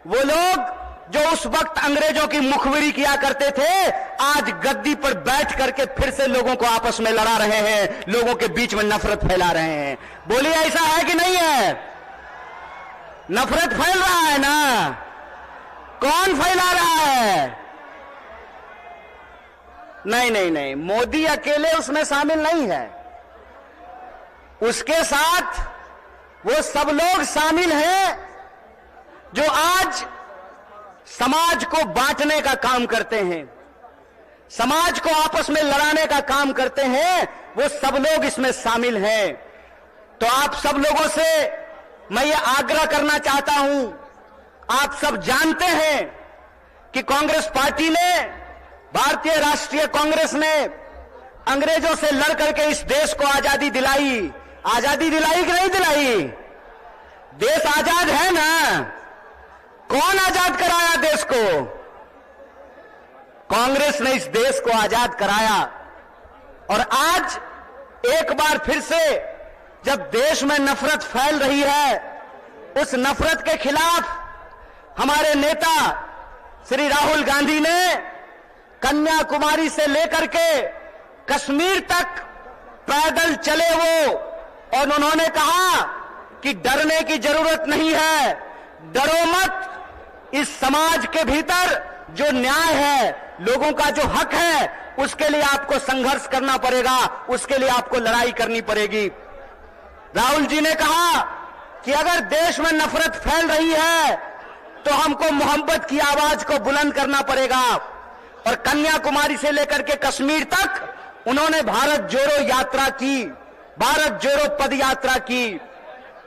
वो लोग जो उस वक्त अंग्रेजों की मुखबिरी किया करते थे, आज गद्दी पर बैठ करके फिर से लोगों को आपस में लड़ा रहे हैं, लोगों के बीच में नफरत फैला रहे हैं। बोलिए, ऐसा है कि नहीं है? नफरत फैल रहा है ना? कौन फैला रहा है? नहीं नहीं नहीं, मोदी अकेले उसमें शामिल नहीं है, उसके साथ वो सब लोग शामिल हैं जो आज समाज को बांटने का काम करते हैं, समाज को आपस में लड़ाने का काम करते हैं। वो सब लोग इसमें शामिल हैं। तो आप सब लोगों से मैं ये आग्रह करना चाहता हूं, आप सब जानते हैं कि कांग्रेस पार्टी ने, भारतीय राष्ट्रीय कांग्रेस ने अंग्रेजों से लड़ करके इस देश को आजादी दिलाई। आजादी दिलाई कि नहीं दिलाई? देश आजाद है ना? कौन आजाद कराया देश को? कांग्रेस ने इस देश को आजाद कराया। और आज एक बार फिर से जब देश में नफरत फैल रही है, उस नफरत के खिलाफ हमारे नेता श्री राहुल गांधी ने कन्याकुमारी से लेकर के कश्मीर तक पैदल चले वो, और उन्होंने कहा कि डरने की जरूरत नहीं है, डरो मत। इस समाज के भीतर जो न्याय है, लोगों का जो हक है, उसके लिए आपको संघर्ष करना पड़ेगा, उसके लिए आपको लड़ाई करनी पड़ेगी। राहुल जी ने कहा कि अगर देश में नफरत फैल रही है तो हमको मोहब्बत की आवाज को बुलंद करना पड़ेगा। और कन्याकुमारी से लेकर के कश्मीर तक उन्होंने भारत जोड़ो यात्रा की, भारत जोड़ो पद यात्रा की।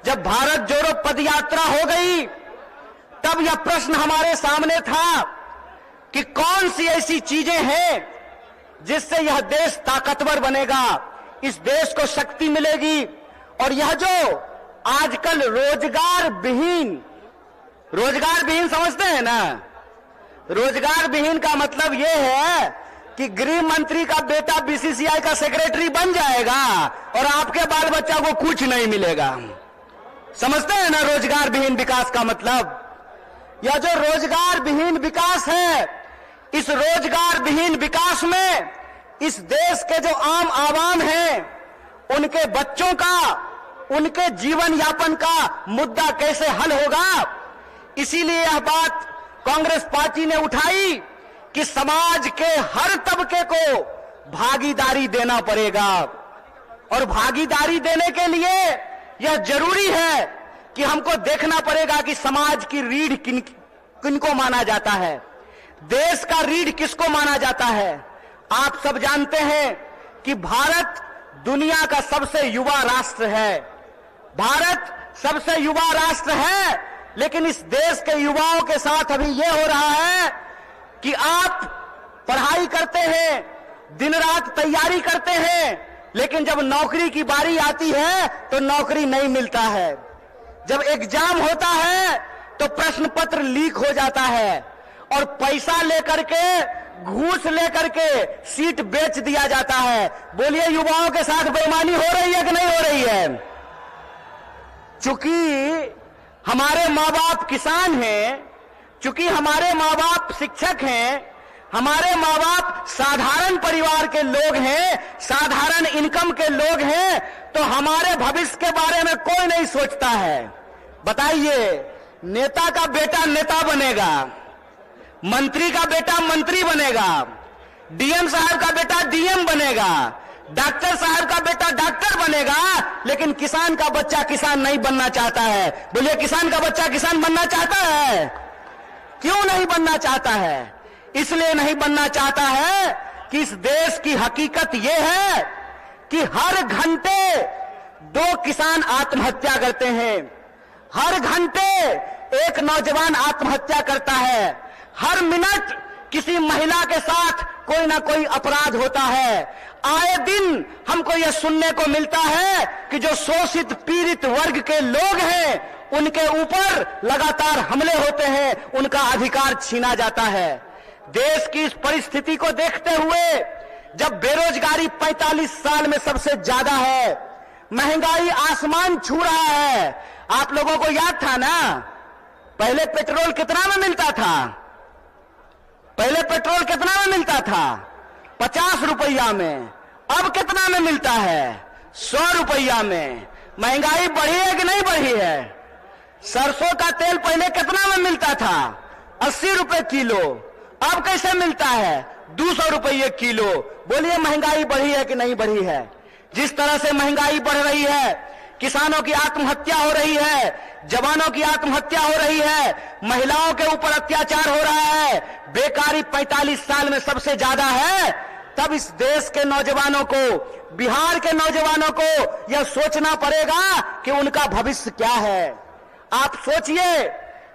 जब भारत जोड़ो पद यात्रा हो गई, तब यह प्रश्न हमारे सामने था कि कौन सी ऐसी चीजें हैं जिससे यह देश ताकतवर बनेगा, इस देश को शक्ति मिलेगी। और यह जो आजकल रोजगार विहीन समझते हैं ना? रोजगार विहीन का मतलब यह है कि गृह मंत्री का बेटा बीसीसीआई का सेक्रेटरी बन जाएगा और आपके बाल बच्चा को कुछ नहीं मिलेगा। समझते हैं ना रोजगार विहीन विकास का मतलब? यह जो रोजगार विहीन विकास है, इस रोजगार विहीन विकास में इस देश के जो आम आवाम हैं, उनके बच्चों का, उनके जीवन यापन का मुद्दा कैसे हल होगा। इसीलिए यह बात कांग्रेस पार्टी ने उठाई कि समाज के हर तबके को भागीदारी देना पड़ेगा। और भागीदारी देने के लिए यह जरूरी है कि हमको देखना पड़ेगा कि समाज की रीढ़ किनको माना जाता है, देश का रीढ़ किसको माना जाता है। आप सब जानते हैं कि भारत दुनिया का सबसे युवा राष्ट्र है, भारत सबसे युवा राष्ट्र है। लेकिन इस देश के युवाओं के साथ अभी यह हो रहा है कि आप पढ़ाई करते हैं, दिन रात तैयारी करते हैं, लेकिन जब नौकरी की बारी आती है तो नौकरी नहीं मिलता है। जब एग्जाम होता है तो प्रश्न पत्र लीक हो जाता है और पैसा लेकर के, घूस लेकर के सीट बेच दिया जाता है। बोलिए, युवाओं के साथ बेईमानी हो रही है कि नहीं हो रही है? चूंकि हमारे माँ बाप किसान हैं, चूंकि हमारे माँ बाप शिक्षक हैं, हमारे माँ बाप साधारण परिवार के लोग हैं, साधारण इनकम के लोग हैं, तो हमारे भविष्य के बारे में कोई नहीं सोचता है। बताइए, नेता का बेटा नेता बनेगा, मंत्री का बेटा मंत्री बनेगा, डीएम साहब का बेटा डीएम बनेगा, डॉक्टर साहब का बेटा डॉक्टर बनेगा, लेकिन किसान का बच्चा किसान नहीं बनना चाहता है। बोलिए, किसान का बच्चा किसान बनना चाहता है? क्यों नहीं बनना चाहता है? इसलिए नहीं बनना चाहता है कि इस देश की हकीकत यह है कि हर घंटे 2 किसान आत्महत्या करते हैं, हर घंटे एक नौजवान आत्महत्या करता है, हर मिनट किसी महिला के साथ कोई ना कोई अपराध होता है। आए दिन हमको यह सुनने को मिलता है कि जो शोषित पीड़ित वर्ग के लोग हैं, उनके ऊपर लगातार हमले होते हैं, उनका अधिकार छीना जाता है। देश की इस परिस्थिति को देखते हुए, जब बेरोजगारी 45 साल में सबसे ज्यादा है, महंगाई आसमान छू रहा है, आप लोगों को याद था ना पहले पेट्रोल कितना में मिलता था? पहले पेट्रोल कितना में मिलता था? 50 रुपया में। अब कितना में मिलता है? 100 रुपया में। महंगाई बढ़ी है कि नहीं बढ़ी है? सरसों का तेल पहले कितना में मिलता था? 80 रुपए किलो। अब कैसे मिलता है? 200 रुपये किलो। बोलिए महंगाई बढ़ी है कि नहीं बढ़ी है? जिस तरह से महंगाई बढ़ रही है, किसानों की आत्महत्या हो रही है, जवानों की आत्महत्या हो रही है, महिलाओं के ऊपर अत्याचार हो रहा है, बेकारी 45 साल में सबसे ज्यादा है, तब इस देश के नौजवानों को, बिहार के नौजवानों को यह सोचना पड़ेगा कि उनका भविष्य क्या है। आप सोचिए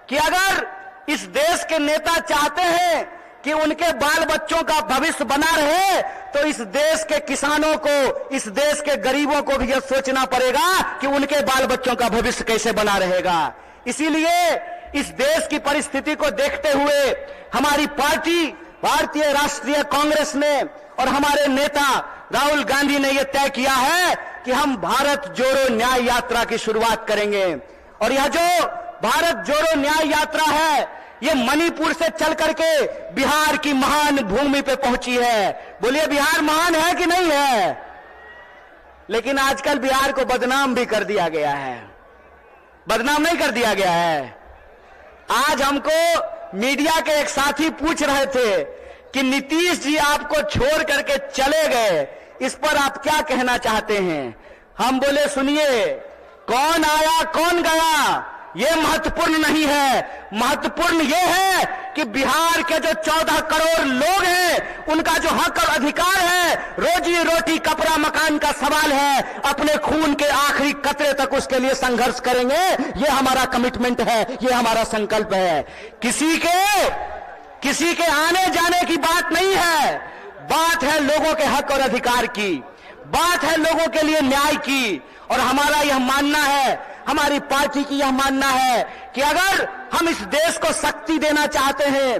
कि अगर इस देश के नेता चाहते हैं कि उनके बाल बच्चों का भविष्य बना रहे, तो इस देश के किसानों को, इस देश के गरीबों को भी यह सोचना पड़ेगा कि उनके बाल बच्चों का भविष्य कैसे बना रहेगा। इसीलिए इस देश की परिस्थिति को देखते हुए हमारी पार्टी भारतीय राष्ट्रीय कांग्रेस ने और हमारे नेता राहुल गांधी ने यह तय किया है कि हम भारत जोड़ो न्याय यात्रा की शुरुआत करेंगे। और यह जो भारत जोड़ो न्याय यात्रा है, ये मणिपुर से चल करके बिहार की महान भूमि पे पहुंची है। बोलिए बिहार महान है कि नहीं है? लेकिन आजकल बिहार को बदनाम भी कर दिया गया है। बदनाम नहीं कर दिया गया है। आज हमको मीडिया के एक साथी पूछ रहे थे कि नीतीश जी आपको छोड़ करके चले गए, इस पर आप क्या कहना चाहते हैं? हम बोले सुनिए, कौन आया कौन गया ये महत्वपूर्ण नहीं है। महत्वपूर्ण ये है कि बिहार के जो 14 करोड़ लोग हैं, उनका जो हक और अधिकार है, रोजी रोटी कपड़ा मकान का सवाल है, अपने खून के आखिरी कतरे तक उसके लिए संघर्ष करेंगे। ये हमारा कमिटमेंट है, ये हमारा संकल्प है। किसी के आने जाने की बात नहीं है, बात है लोगों के हक और अधिकार की, बात है लोगों के लिए न्याय की। और हमारा यह मानना है, हमारी पार्टी की यह मानना है कि अगर हम इस देश को शक्ति देना चाहते हैं,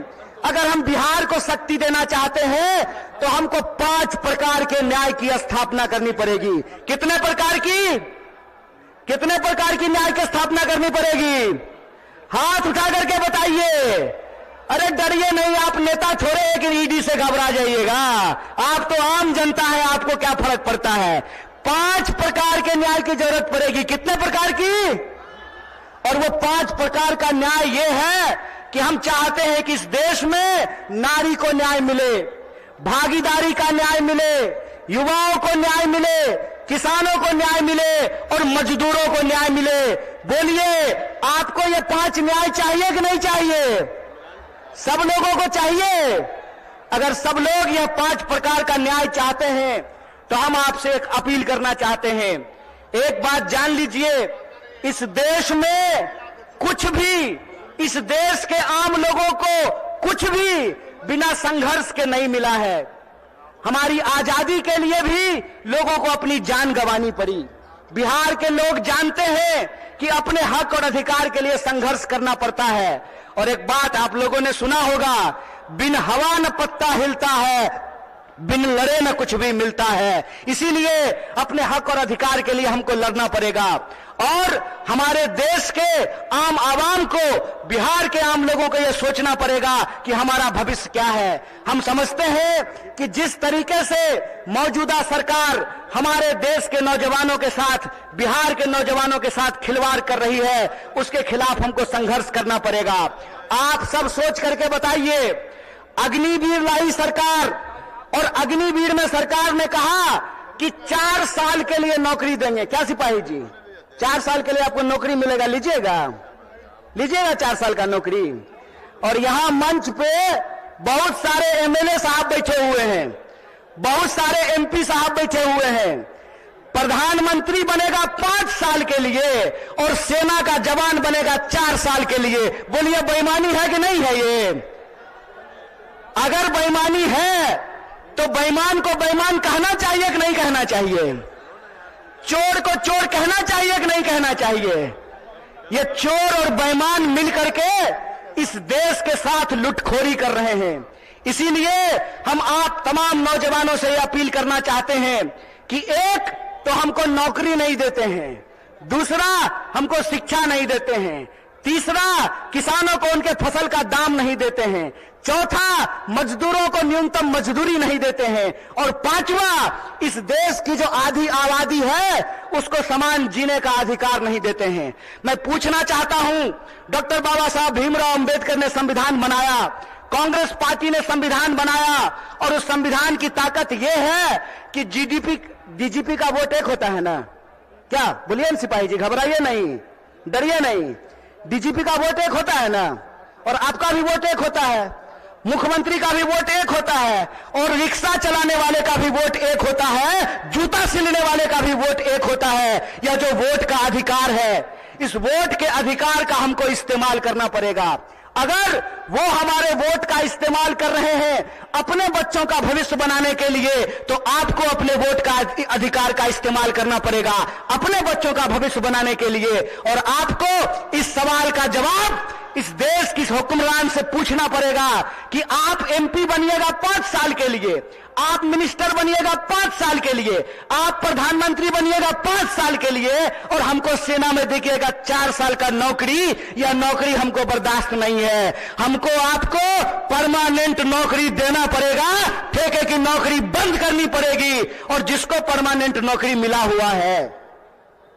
अगर हम बिहार को शक्ति देना चाहते हैं, तो हमको 5 प्रकार के न्याय की स्थापना करनी पड़ेगी। कितने प्रकार की? कितने प्रकार की न्याय की स्थापना करनी पड़ेगी? हाथ उठा करके बताइए। अरे डरिए नहीं, आप नेता छोड़े कि ईडी से घबरा जाइएगा। आप तो आम जनता है, आपको क्या फर्क पड़ता है? 5 प्रकार के न्याय की जरूरत पड़ेगी। कितने प्रकार की? और वो 5 प्रकार का न्याय ये है कि हम चाहते हैं कि इस देश में नारी को न्याय मिले, भागीदारी का न्याय मिले, युवाओं को न्याय मिले, किसानों को न्याय मिले और मजदूरों को न्याय मिले। बोलिए आपको ये 5 न्याय चाहिए कि नहीं चाहिए? सब लोगों को चाहिए। अगर सब लोग यह 5 प्रकार का न्याय चाहते हैं, तो हम आपसे एक अपील करना चाहते हैं। एक बात जान लीजिए, इस देश में कुछ भी, इस देश के आम लोगों को कुछ भी बिना संघर्ष के नहीं मिला है। हमारी आजादी के लिए भी लोगों को अपनी जान गंवानी पड़ी। बिहार के लोग जानते हैं कि अपने हक और अधिकार के लिए संघर्ष करना पड़ता है। और एक बात आप लोगों ने सुना होगा, बिन हवा न पत्ता हिलता है, बिन लड़े न कुछ भी मिलता है। इसीलिए अपने हक और अधिकार के लिए हमको लड़ना पड़ेगा। और हमारे देश के आम आवाम को, बिहार के आम लोगों को यह सोचना पड़ेगा कि हमारा भविष्य क्या है। हम समझते हैं कि जिस तरीके से मौजूदा सरकार हमारे देश के नौजवानों के साथ, बिहार के नौजवानों के साथ खिलवाड़ कर रही है, उसके खिलाफ हमको संघर्ष करना पड़ेगा। आप सब सोच करके बताइए, अग्निवीर लाई सरकार, और अग्निवीर में सरकार ने कहा कि 4 साल के लिए नौकरी देंगे। क्या सिपाही जी, 4 साल के लिए आपको नौकरी मिलेगा? लीजिएगा, लीजिएगा 4 साल का नौकरी। और यहां मंच पे बहुत सारे एमएलए साहब बैठे हुए हैं, बहुत सारे एमपी साहब बैठे हुए हैं। प्रधानमंत्री बनेगा 5 साल के लिए और सेना का जवान बनेगा 4 साल के लिए। बोलिए बेईमानी है कि नहीं है? ये अगर बेईमानी है तो बेईमान को बेईमान कहना चाहिए कि नहीं कहना चाहिए? चोर को चोर कहना चाहिए कि नहीं कहना चाहिए? ये चोर और बेईमान मिलकर के इस देश के साथ लुटखोरी कर रहे हैं। इसीलिए हम आप तमाम नौजवानों से यह अपील करना चाहते हैं कि एक तो हमको नौकरी नहीं देते हैं, दूसरा हमको शिक्षा नहीं देते हैं, तीसरा, किसानों को उनके फसल का दाम नहीं देते हैं। चौथा, मजदूरों को न्यूनतम मजदूरी नहीं देते हैं। और पांचवा, इस देश की जो आधी आबादी है उसको समान जीने का अधिकार नहीं देते हैं। मैं पूछना चाहता हूं, डॉक्टर बाबा साहब भीमराव अंबेडकर ने संविधान बनाया, कांग्रेस पार्टी ने संविधान बनाया, और उस संविधान की ताकत यह है कि डीजीपी का वोट एक होता है ना? क्या बोलिए ना सिपाही जी, घबराइए नहीं, डरिए नहीं। डीजीपी का वोट एक होता है ना, और आपका भी वोट एक होता है, मुख्यमंत्री का भी वोट एक होता है, और रिक्शा चलाने वाले का भी वोट एक होता है, जूता सिलने वाले का भी वोट एक होता है। यह जो वोट का अधिकार है, इस वोट के अधिकार का हमको इस्तेमाल करना पड़ेगा। अगर वो हमारे वोट का इस्तेमाल कर रहे हैं अपने बच्चों का भविष्य बनाने के लिए, तो आपको अपने वोट का अधिकार का इस्तेमाल करना पड़ेगा अपने बच्चों का भविष्य बनाने के लिए। और आपको इस सवाल का जवाब इस देश की हुक्मरान से पूछना पड़ेगा कि आप एमपी बनिएगा 5 साल के लिए, आप मिनिस्टर बनिएगा 5 साल के लिए, आप प्रधानमंत्री बनिएगा 5 साल के लिए, और हमको सेना में देखिएगा 4 साल का नौकरी। यह नौकरी हमको बर्दाश्त नहीं है। हमको आपको परमानेंट नौकरी देना पड़ेगा, ठेके की नौकरी बंद करनी पड़ेगी। और जिसको परमानेंट नौकरी मिला हुआ है,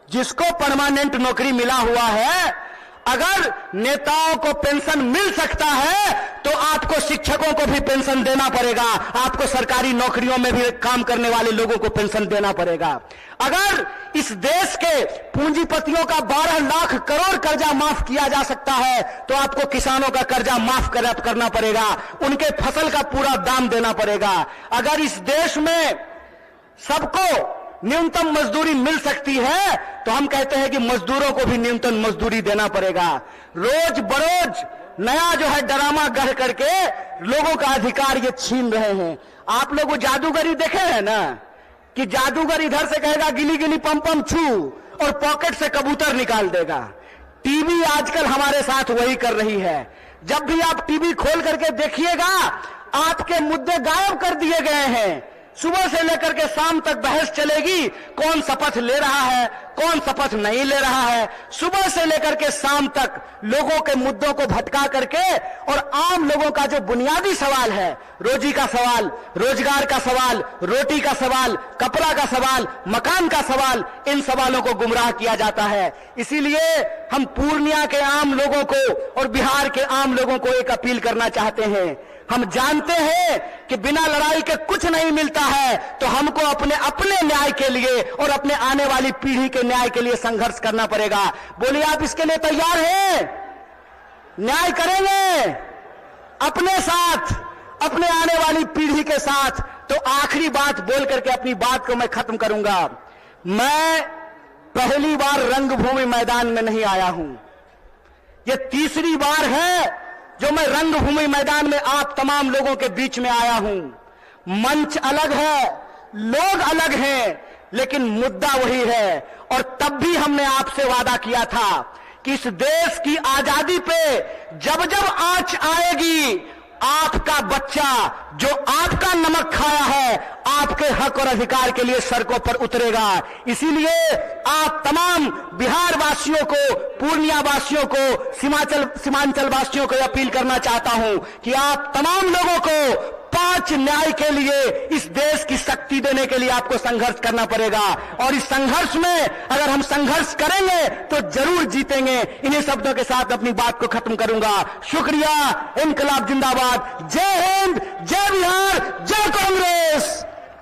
जिसको परमानेंट नौकरी मिला हुआ है, अगर नेताओं को पेंशन मिल सकता है तो आपको शिक्षकों को भी पेंशन देना पड़ेगा, आपको सरकारी नौकरियों में भी काम करने वाले लोगों को पेंशन देना पड़ेगा। अगर इस देश के पूंजीपतियों का 12 लाख करोड़ कर्जा माफ किया जा सकता है तो आपको किसानों का कर्जा माफ करना पड़ेगा, उनके फसल का पूरा दाम देना पड़ेगा। अगर इस देश में सबको न्यूनतम मजदूरी मिल सकती है तो हम कहते हैं कि मजदूरों को भी न्यूनतम मजदूरी देना पड़ेगा। रोज बरोज नया जो है ड्रामा गढ़ करके लोगों का अधिकार ये छीन रहे हैं। आप लोग वो जादूगरी देखे हैं ना, कि जादूगर इधर से कहेगा गिली गिली पम पम छू, और पॉकेट से कबूतर निकाल देगा। टीवी आजकल हमारे साथ वही कर रही है। जब भी आप टीवी खोल करके देखिएगा, आपके मुद्दे गायब कर दिए गए हैं। सुबह से लेकर के शाम तक बहस चलेगी, कौन शपथ ले रहा है, कौन शपथ नहीं ले रहा है। सुबह से लेकर के शाम तक लोगों के मुद्दों को भटका करके, और आम लोगों का जो बुनियादी सवाल है, रोजी का सवाल, रोजगार का सवाल, रोटी का सवाल, कपड़ा का सवाल, मकान का सवाल, इन सवालों को गुमराह किया जाता है। इसीलिए हम पूर्णिया के आम लोगों को और बिहार के आम लोगों को एक अपील करना चाहते हैं। हम जानते हैं कि बिना लड़ाई के कुछ नहीं मिलता है, तो हमको अपने न्याय के लिए और अपने आने वाली पीढ़ी के न्याय के लिए संघर्ष करना पड़ेगा। बोलिए, आप इसके लिए तैयार हैं? न्याय करेंगे अपने साथ, अपने आने वाली पीढ़ी के साथ। तो आखिरी बात बोल करके अपनी बात को मैं खत्म करूंगा। मैं पहली बार रंगभूमि मैदान में नहीं आया हूं, यह तीसरी बार है जो मैं रंगभूमि मैदान में आप तमाम लोगों के बीच में आया हूं। मंच अलग है, लोग अलग हैं, लेकिन मुद्दा वही है। और तब भी हमने आपसे वादा किया था कि इस देश की आजादी पे जब जब आंच आएगी, आपका बच्चा जो आपका नमक खाया है, आपके हक और अधिकार के लिए सड़कों पर उतरेगा। इसीलिए आप तमाम बिहार वासियों को, पूर्णिया वासियों को, सीमांचल वासियों को अपील करना चाहता हूं कि आप तमाम लोगों को 5 न्याय के लिए, इस देश की शक्ति देने के लिए आपको संघर्ष करना पड़ेगा। और इस संघर्ष में अगर हम संघर्ष करेंगे तो जरूर जीतेंगे। इन्हीं शब्दों के साथ अपनी बात को खत्म करूंगा। शुक्रिया। इनकलाब जिंदाबाद। जय हिंद।